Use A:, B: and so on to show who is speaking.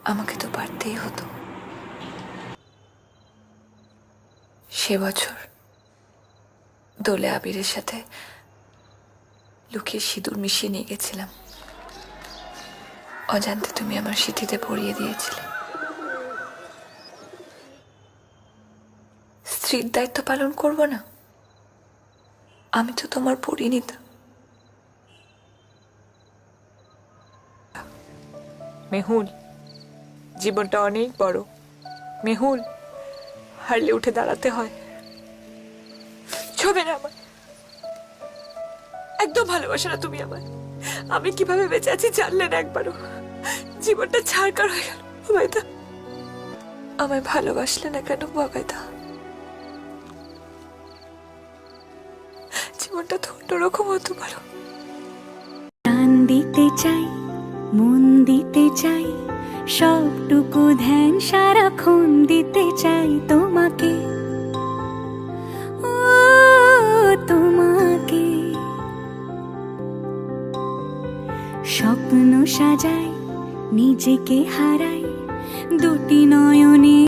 A: আমাকে তো পারতেই হতো। সে বছর দোলে আবিরের সাথে লুকিয়ে সিঁদুর মিশিয়ে নিয়ে গেছিলাম। অজান্তে তুমি আমার সিঁথিতে পরিয়ে দিয়েছিলে। স্ত্রীর দায়িত্ব পালন করব না? আমি তো তোমার পরিণীতা।
B: মেহুল, জীবনটা অনেক বড়। মেহুল, হারলে উঠে দাঁড়াতে হয়। ছবে না আমার, একদম ভালোবাসো না তুমি আমায়। আমি কিভাবে বেঁচে আছি জানলে না একবারও। জীবনটা ছাড়কার হয়ে গেল। বাবাইদা,
A: আমায় ভালোবাসলে না কেন বাবাইদা? জীবনটা তো অন্যরকম হতে পারো।
C: প্রাণ দিতে চাই, মন দিতে চাই, সবটুকু ধ্যান সারাক্ষণ দিতে চাই তোমাকে, ও তোমাকে। স্বপ্ন সাজাই, নিজেকে হারাই, দুটি নয়নে।